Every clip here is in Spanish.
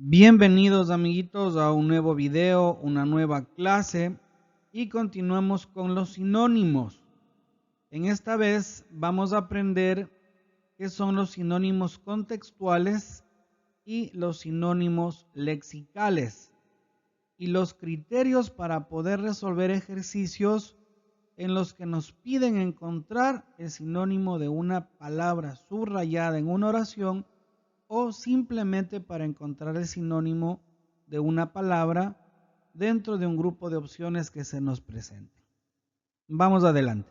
Bienvenidos amiguitos a un nuevo video, una nueva clase y continuamos con los sinónimos. En esta vez vamos a aprender qué son los sinónimos contextuales y los sinónimos lexicales y los criterios para poder resolver ejercicios en los que nos piden encontrar el sinónimo de una palabra subrayada en una oración o simplemente para encontrar el sinónimo de una palabra dentro de un grupo de opciones que se nos presenten. Vamos adelante.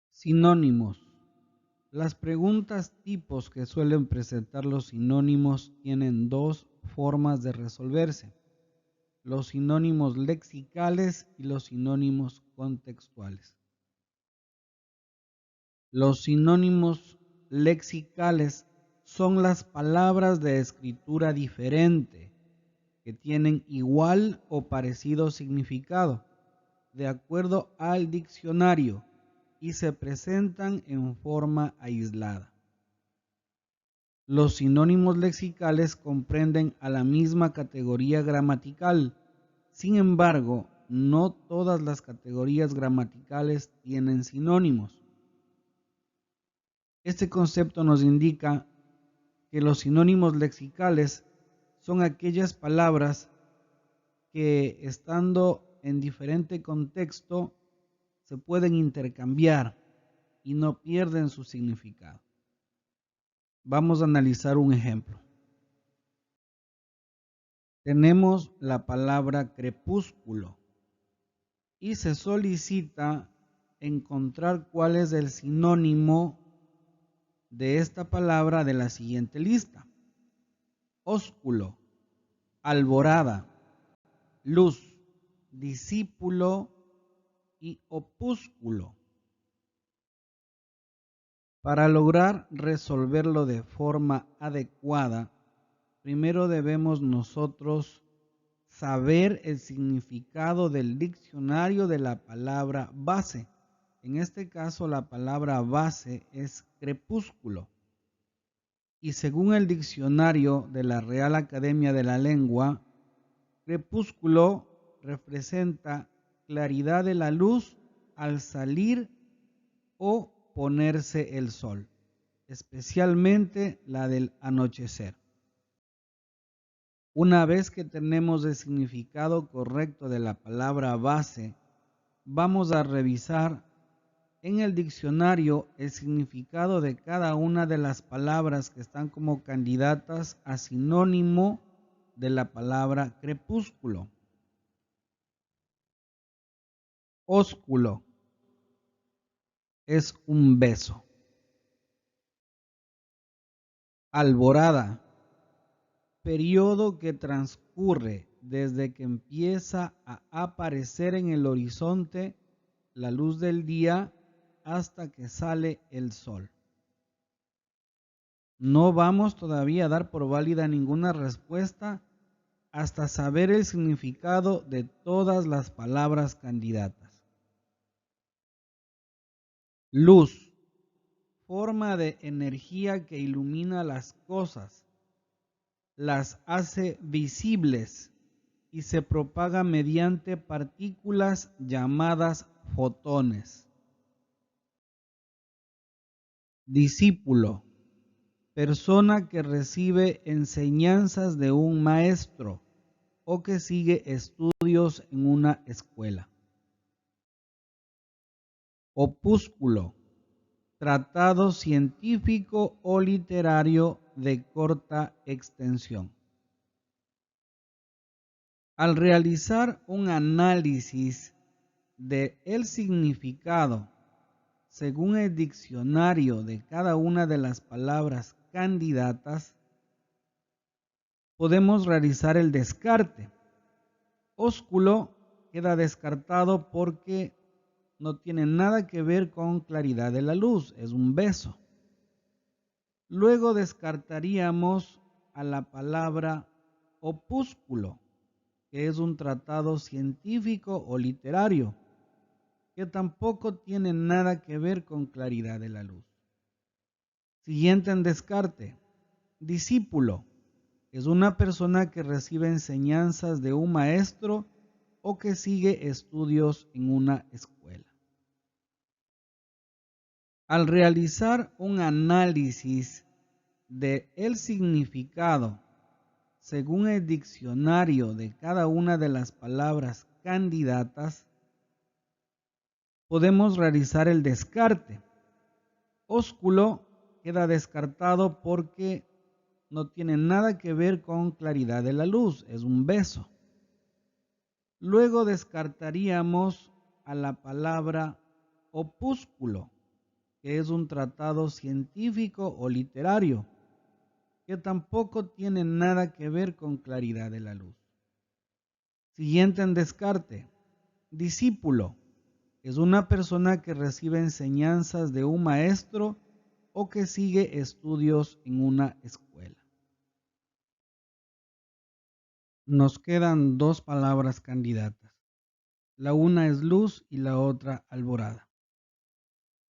Sinónimos. Las preguntas tipos que suelen presentar los sinónimos tienen dos formas de resolverse: los sinónimos lexicales y los sinónimos contextuales. Los sinónimos lexicales son las palabras de escritura diferente que tienen igual o parecido significado de acuerdo al diccionario y se presentan en forma aislada. Los sinónimos lexicales comprenden a la misma categoría gramatical. Sin embargo, no todas las categorías gramaticales tienen sinónimos. Este concepto nos indica que los sinónimos lexicales son aquellas palabras que, estando en diferente contexto, se pueden intercambiar y no pierden su significado. Vamos a analizar un ejemplo. Tenemos la palabra crepúsculo y se solicita encontrar cuál es el sinónimo de esta palabra de la siguiente lista: ósculo, alborada, luz, discípulo y opúsculo. Para lograr resolverlo de forma adecuada, primero debemos nosotros saber el significado del diccionario de la palabra base. En este caso, la palabra base es crepúsculo. Y según el diccionario de la Real Academia de la Lengua, crepúsculo representa claridad de la luz al salir o ponerse el sol, especialmente la del anochecer. Una vez que tenemos el significado correcto de la palabra base, vamos a revisar en el diccionario el significado de cada una de las palabras que están como candidatas a sinónimo de la palabra crepúsculo. Ósculo es un beso. Alborada, periodo que transcurre desde que empieza a aparecer en el horizonte la luz del día hasta que sale el sol. No vamos todavía a dar por válida ninguna respuesta hasta saber el significado de todas las palabras candidatas. Luz, forma de energía que ilumina las cosas, las hace visibles y se propaga mediante partículas llamadas fotones. Discípulo, persona que recibe enseñanzas de un maestro o que sigue estudios en una escuela. Opúsculo, tratado científico o literario de corta extensión. Al realizar un análisis del significado según el diccionario de cada una de las palabras candidatas, podemos realizar el descarte. Ósculo queda descartado porque no tiene nada que ver con claridad de la luz, es un beso. Luego descartaríamos a la palabra opúsculo, que es un tratado científico o literario, que tampoco tiene nada que ver con claridad de la luz. Siguiente en descarte. Discípulo. Es una persona que recibe enseñanzas de un maestro o que sigue estudios en una escuela. Al realizar un análisis del significado según el diccionario de cada una de las palabras candidatas, podemos realizar el descarte. Ósculo queda descartado porque no tiene nada que ver con claridad de la luz, es un beso. Luego descartaríamos a la palabra opúsculo, que es un tratado científico o literario, que tampoco tiene nada que ver con claridad de la luz. Siguiente en descarte. Discípulo. Es una persona que recibe enseñanzas de un maestro o que sigue estudios en una escuela. Nos quedan dos palabras candidatas. La una es luz y la otra alborada.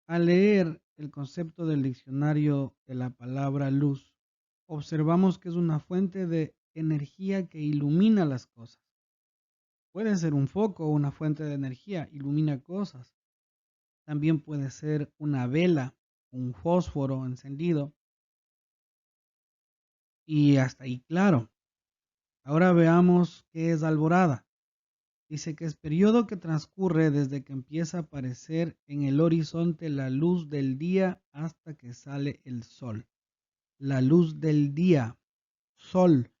Al leer el concepto del diccionario de la palabra luz, observamos que es una fuente de energía que ilumina las cosas. Puede ser un foco o una fuente de energía, ilumina cosas. También puede ser una vela, un fósforo encendido. Y hasta ahí claro. Ahora veamos qué es alborada. Dice que es periodo que transcurre desde que empieza a aparecer en el horizonte la luz del día hasta que sale el sol. La luz del día, sol,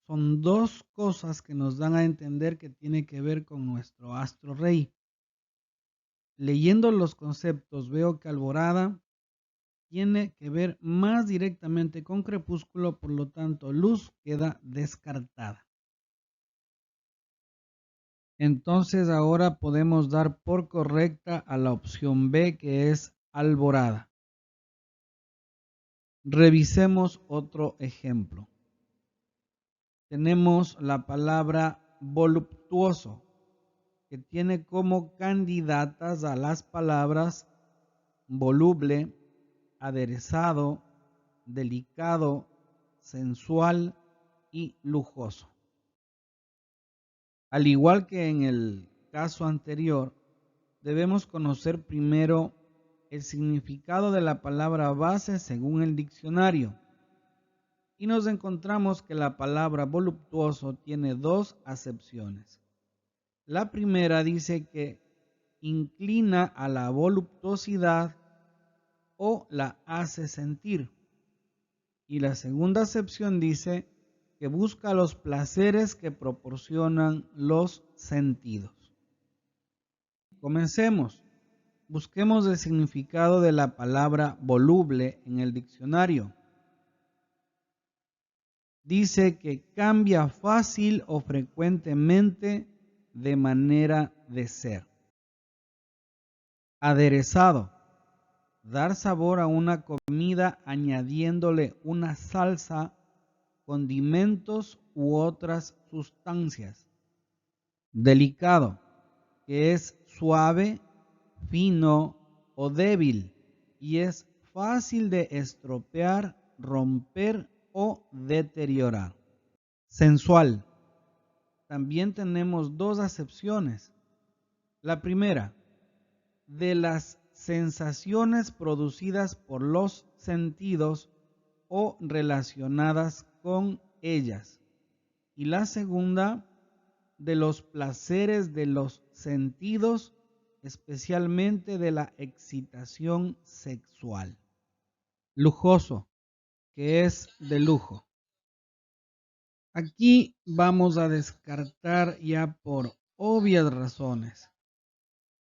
son dos cosas que nos dan a entender que tiene que ver con nuestro astro rey. Leyendo los conceptos veo que alborada tiene que ver más directamente con crepúsculo, por lo tanto luz queda descartada. Entonces ahora podemos dar por correcta a la opción B, que es alborada. Revisemos otro ejemplo. Tenemos la palabra voluptuoso, que tiene como candidatas a las palabras voluble, aderezado, delicado, sensual y lujoso. Al igual que en el caso anterior, debemos conocer primero el significado de la palabra base según el diccionario. Y nos encontramos que la palabra voluptuoso tiene dos acepciones. La primera dice que inclina a la voluptuosidad o la hace sentir. Y la segunda acepción dice que busca los placeres que proporcionan los sentidos. Comencemos. Busquemos el significado de la palabra voluble en el diccionario. Dice que cambia fácil o frecuentemente de manera de ser. Aderezado. Dar sabor a una comida añadiéndole una salsa, condimentos u otras sustancias. Delicado, que es suave, fino o débil y es fácil de estropear, romper o deteriorar. Sensual. También tenemos dos acepciones. La primera, de las sensaciones producidas por los sentidos o relacionadas con ellas. Y la segunda, de los placeres de los sentidos, especialmente de la excitación sexual. Lujoso, que es de lujo. Aquí vamos a descartar ya por obvias razones.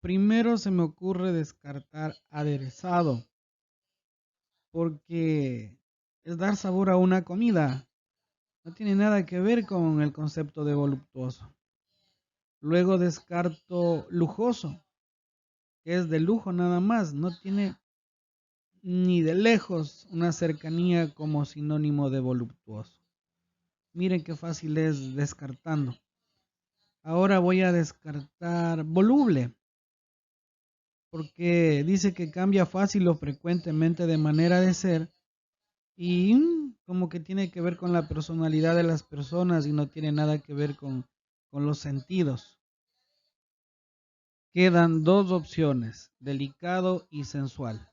Primero se me ocurre descartar aderezado, porque es dar sabor a una comida. No tiene nada que ver con el concepto de voluptuoso. Luego descarto lujoso, que es de lujo nada más. No tiene ni de lejos una cercanía como sinónimo de voluptuoso. Miren qué fácil es descartando. Ahora voy a descartar voluble, porque dice que cambia fácil o frecuentemente de manera de ser, y como que tiene que ver con la personalidad de las personas y no tiene nada que ver con los sentidos. Quedan dos opciones, delicado y sensual.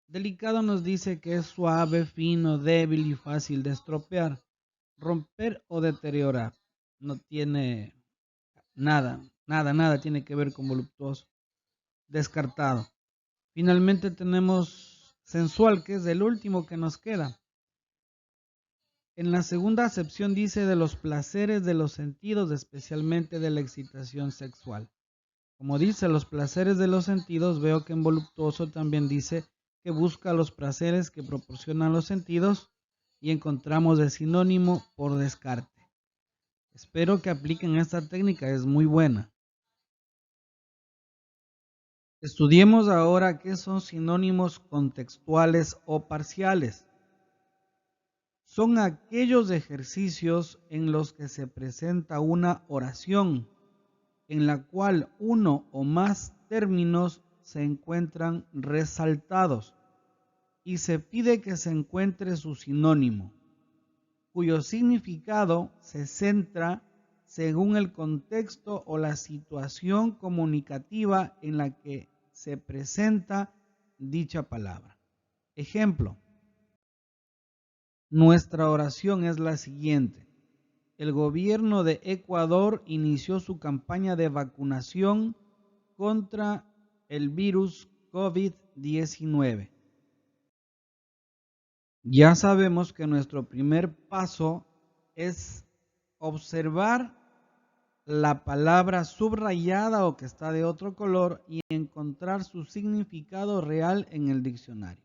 Delicado nos dice que es suave, fino, débil y fácil de estropear, romper o deteriorar. No tiene nada tiene que ver con voluptuoso. Descartado. Finalmente tenemos sensual, que es el último que nos queda. En la segunda acepción dice de los placeres de los sentidos, especialmente de la excitación sexual. Como dice los placeres de los sentidos, veo que en voluptuoso también dice que busca los placeres que proporcionan los sentidos y encontramos el sinónimo por descarte. Espero que apliquen esta técnica, es muy buena. Estudiemos ahora qué son sinónimos contextuales o parciales. Son aquellos ejercicios en los que se presenta una oración en la cual uno o más términos se encuentran resaltados y se pide que se encuentre su sinónimo, cuyo significado se centra según el contexto o la situación comunicativa en la que se presenta dicha palabra. Ejemplo, nuestra oración es la siguiente. El gobierno de Ecuador inició su campaña de vacunación contra el virus COVID-19. Ya sabemos que nuestro primer paso es observar la palabra subrayada o que está de otro color y encontrar su significado real en el diccionario.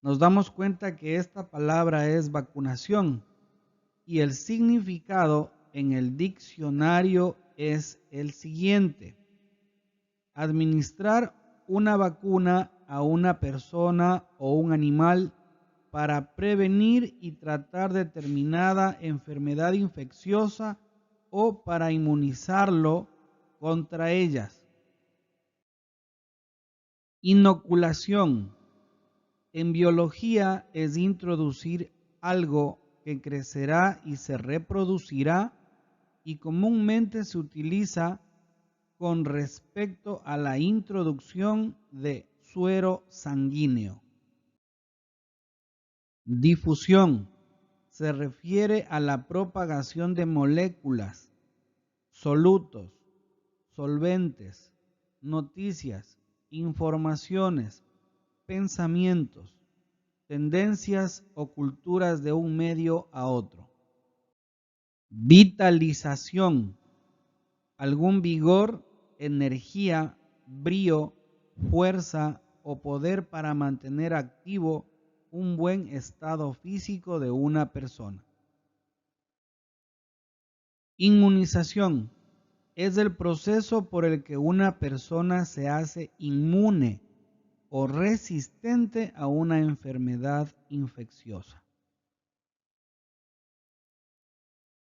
Nos damos cuenta que esta palabra es vacunación y el significado en el diccionario es el siguiente: administrar una vacuna a una persona o un animal para prevenir y tratar determinada enfermedad infecciosa o para inmunizarlo contra ellas. Inoculación. En biología es introducir algo que crecerá y se reproducirá y comúnmente se utiliza con respecto a la introducción de suero sanguíneo. Difusión se refiere a la propagación de moléculas, solutos, solventes, noticias, informaciones, pensamientos, tendencias o culturas de un medio a otro. Vitalización, algún vigor, energía, brío, fuerza o poder para mantener activo un buen estado físico de una persona. Inmunización es el proceso por el que una persona se hace inmune o resistente a una enfermedad infecciosa.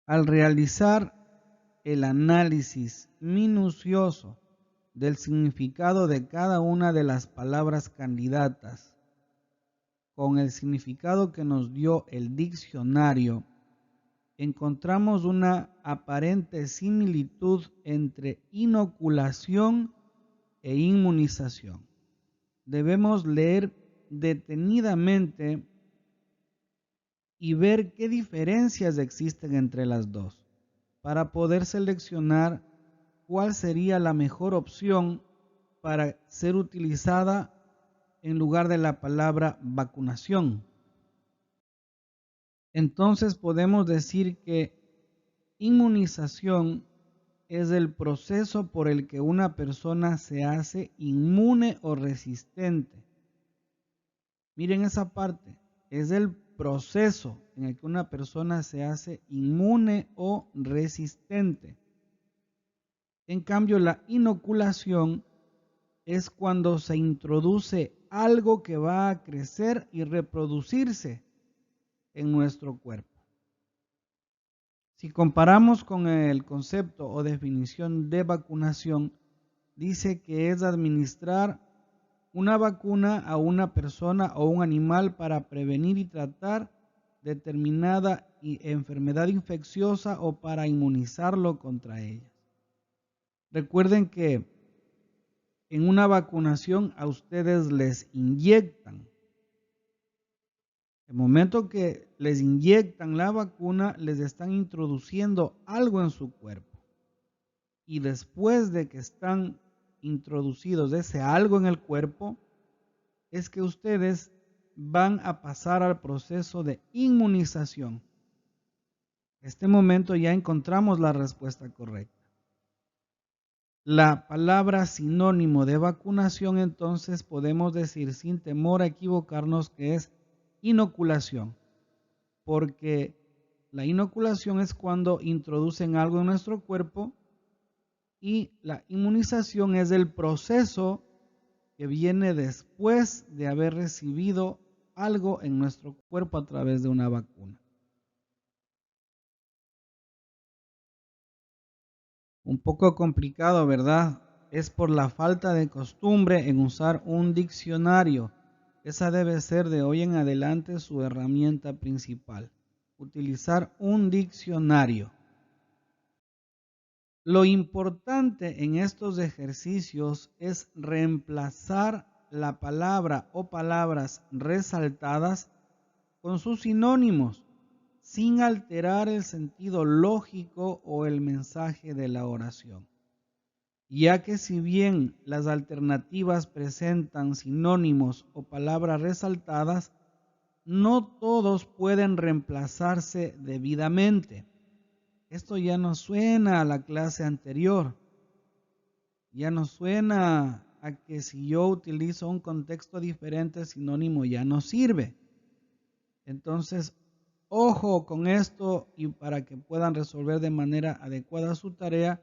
Al realizar el análisis minucioso del significado de cada una de las palabras candidatas con el significado que nos dio el diccionario, encontramos una aparente similitud entre inoculación e inmunización. Debemos leer detenidamente y ver qué diferencias existen entre las dos, para poder seleccionar cuál sería la mejor opción para ser utilizada en lugar de la palabra vacunación. Entonces podemos decir que inmunización es el proceso por el que una persona se hace inmune o resistente. Miren esa parte, es el proceso en el que una persona se hace inmune o resistente. En cambio, la inoculación es cuando se introduce algo que va a crecer y reproducirse en nuestro cuerpo. Si comparamos con el concepto o definición de vacunación, dice que es administrar una vacuna a una persona o un animal para prevenir y tratar determinada enfermedad infecciosa o para inmunizarlo contra ella. Recuerden que en una vacunación a ustedes les inyectan. El momento que les inyectan la vacuna, les están introduciendo algo en su cuerpo. Y después de que están introducidos ese algo en el cuerpo, es que ustedes van a pasar al proceso de inmunización. En este momento ya encontramos la respuesta correcta. La palabra sinónimo de vacunación, entonces podemos decir sin temor a equivocarnos que es inoculación, porque la inoculación es cuando introducen algo en nuestro cuerpo y la inmunización es el proceso que viene después de haber recibido algo en nuestro cuerpo a través de una vacuna. Un poco complicado, ¿verdad? Es por la falta de costumbre en usar un diccionario. Esa debe ser de hoy en adelante su herramienta principal. Utilizar un diccionario. Lo importante en estos ejercicios es reemplazar la palabra o palabras resaltadas con sus sinónimos, sin alterar el sentido lógico o el mensaje de la oración. Ya que si bien las alternativas presentan sinónimos o palabras resaltadas, no todos pueden reemplazarse debidamente. Esto ya no suena a la clase anterior, ya no suena a que si yo utilizo un contexto diferente, el sinónimo ya no sirve. Entonces, ojo con esto, y para que puedan resolver de manera adecuada su tarea,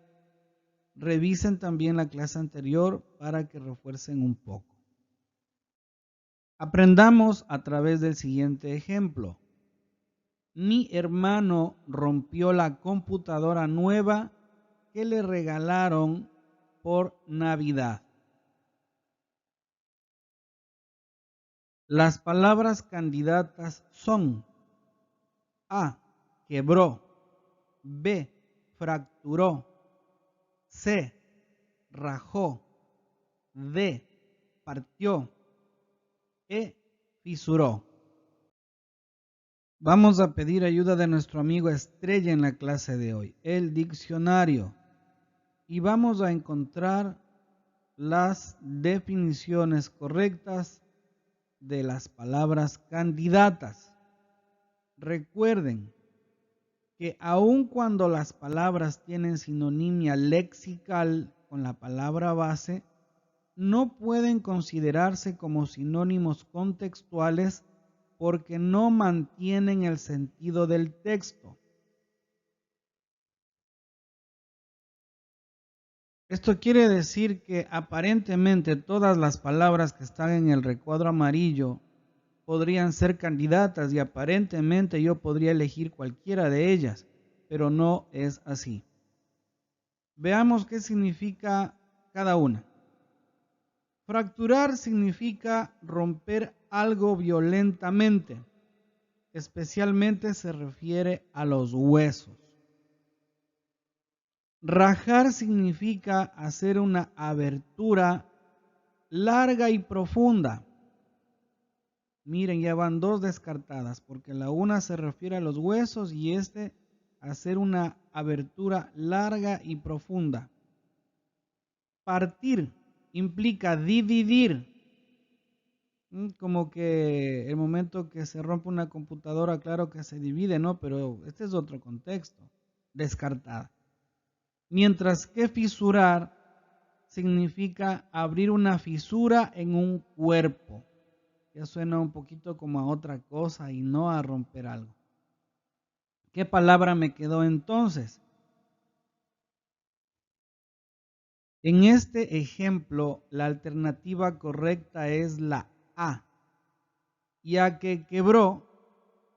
revisen también la clase anterior para que refuercen un poco. Aprendamos a través del siguiente ejemplo. Mi hermano rompió la computadora nueva que le regalaron por Navidad. Las palabras candidatas son A, quebró, B, fracturó, C, rajó, D, partió, E, fisuró. Vamos a pedir ayuda de nuestro amigo Estrella en la clase de hoy, el diccionario, y vamos a encontrar las definiciones correctas de las palabras candidatas. Recuerden que aun cuando las palabras tienen sinonimia lexical con la palabra base, no pueden considerarse como sinónimos contextuales porque no mantienen el sentido del texto. Esto quiere decir que aparentemente todas las palabras que están en el recuadro amarillo podrían ser candidatas y aparentemente yo podría elegir cualquiera de ellas, pero no es así. Veamos qué significa cada una. Fracturar significa romper algo violentamente, especialmente se refiere a los huesos. Rajar significa hacer una abertura larga y profunda. Miren, ya van dos descartadas, porque la una se refiere a los huesos y hacer una abertura larga y profunda. Partir implica dividir. Como que el momento que se rompe una computadora, claro que se divide, ¿no? Pero este es otro contexto. Descartada. Mientras que fisurar significa abrir una fisura en un cuerpo. Ya suena un poquito como a otra cosa y no a romper algo. ¿Qué palabra me quedó entonces? En este ejemplo, la alternativa correcta es la A, ya que quebró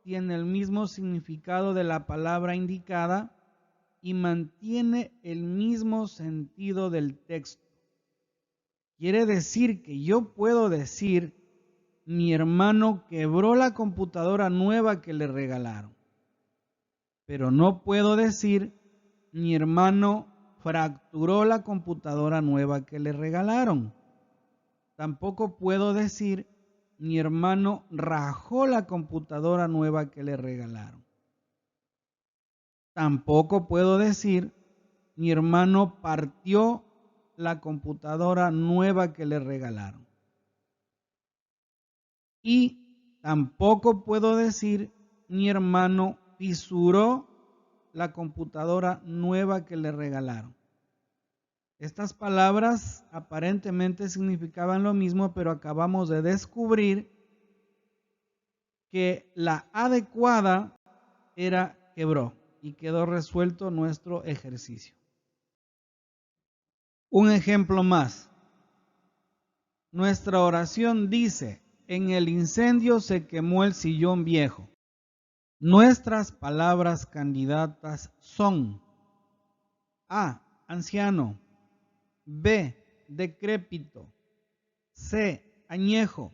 tiene el mismo significado de la palabra indicada y mantiene el mismo sentido del texto. Quiere decir que yo puedo decir, mi hermano quebró la computadora nueva que le regalaron. Pero no puedo decir, mi hermano fracturó la computadora nueva que le regalaron. Tampoco puedo decir, mi hermano rajó la computadora nueva que le regalaron. Tampoco puedo decir, mi hermano partió la computadora nueva que le regalaron. Y tampoco puedo decir, mi hermano fisuró la computadora nueva que le regalaron. Estas palabras aparentemente significaban lo mismo, pero acabamos de descubrir que la adecuada era quebró y quedó resuelto nuestro ejercicio. Un ejemplo más. Nuestra oración dice, en el incendio se quemó el sillón viejo. Nuestras palabras candidatas son A, anciano, B, decrépito, C, añejo,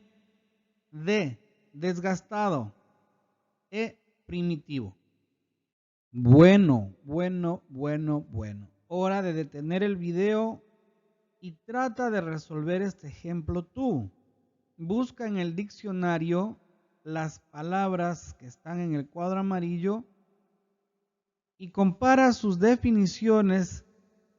D, desgastado, E, primitivo. Bueno. Hora de detener el video y trata de resolver este ejemplo tú. Busca en el diccionario las palabras que están en el cuadro amarillo y compara sus definiciones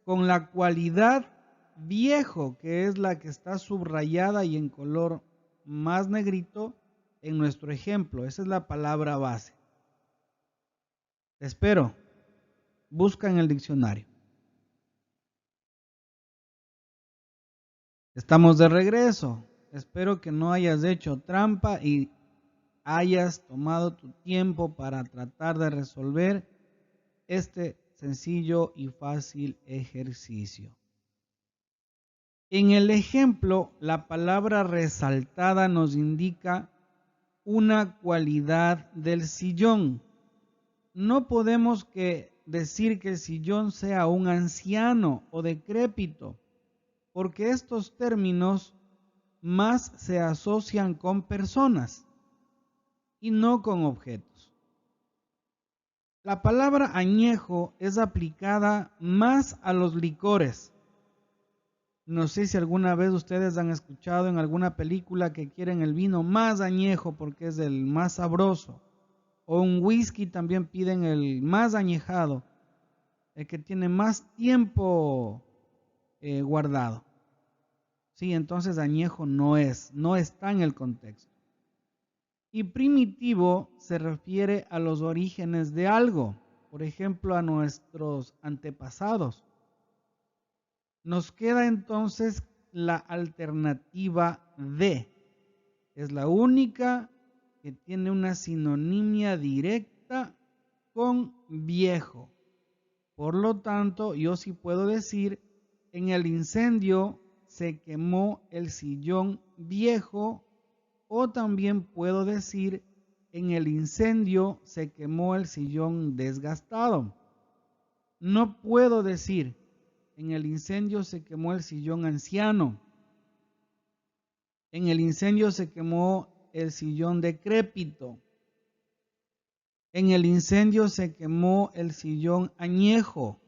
con la cualidad viejo, que es la que está subrayada y en color más negrito en nuestro ejemplo. Esa es la palabra base. Te espero. Busca en el diccionario. Estamos de regreso. Espero que no hayas hecho trampa y hayas tomado tu tiempo para tratar de resolver este sencillo y fácil ejercicio. En el ejemplo, la palabra resaltada nos indica una cualidad del sillón. No podemos decir que el sillón sea un anciano o decrépito, porque estos términos más se asocian con personas y no con objetos. La palabra añejo es aplicada más a los licores. No sé si alguna vez ustedes han escuchado en alguna película que quieren el vino más añejo porque es el más sabroso. O un whisky también piden el más añejado, el que tiene más tiempo guardado. Sí, entonces añejo no está en el contexto. Y primitivo se refiere a los orígenes de algo, por ejemplo a nuestros antepasados. Nos queda entonces la alternativa D. Es la única que tiene una sinonimia directa con viejo. Por lo tanto, yo sí puedo decir, en el incendio se quemó el sillón viejo, o también puedo decir, en el incendio se quemó el sillón desgastado. No puedo decir, en el incendio se quemó el sillón anciano. En el incendio se quemó el sillón decrépito. En el incendio se quemó el sillón añejo.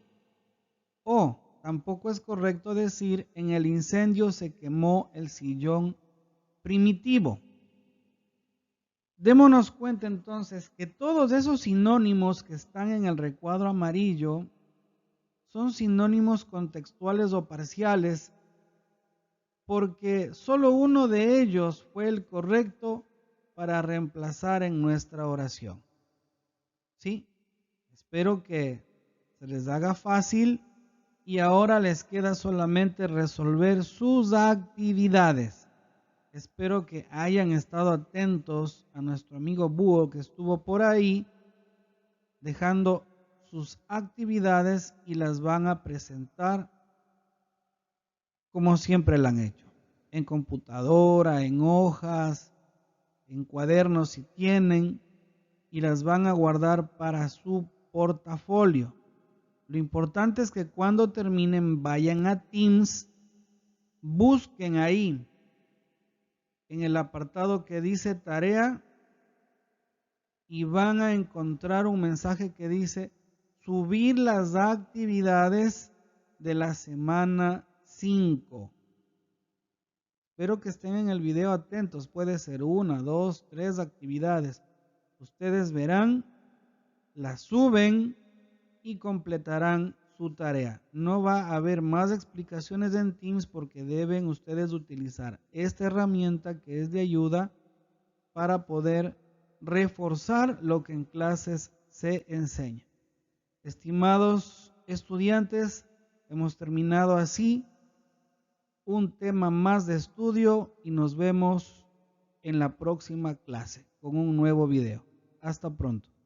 O tampoco es correcto decir, en el incendio se quemó el sillón primitivo. Démonos cuenta entonces que todos esos sinónimos que están en el recuadro amarillo son sinónimos contextuales o parciales, porque solo uno de ellos fue el correcto para reemplazar en nuestra oración. ¿Sí? Espero que se les haga fácil y ahora les queda solamente resolver sus actividades. Espero que hayan estado atentos a nuestro amigo Búho que estuvo por ahí dejando sus actividades y las van a presentar como siempre la han hecho, en computadora, en hojas, en cuadernos si tienen, y las van a guardar para su portafolio. Lo importante es que cuando terminen vayan a Teams busquen ahí en el apartado que dice tarea y van a encontrar un mensaje que dice subir las actividades de la semana 5. Espero que estén en el video atentos. Puede ser 1, 2, 3 actividades. Ustedes verán, las suben y completarán su tarea. No va a haber más explicaciones en Teams porque deben ustedes utilizar esta herramienta que es de ayuda para poder reforzar lo que en clases se enseña. Estimados estudiantes, hemos terminado así un tema más de estudio y nos vemos en la próxima clase con un nuevo video. Hasta pronto.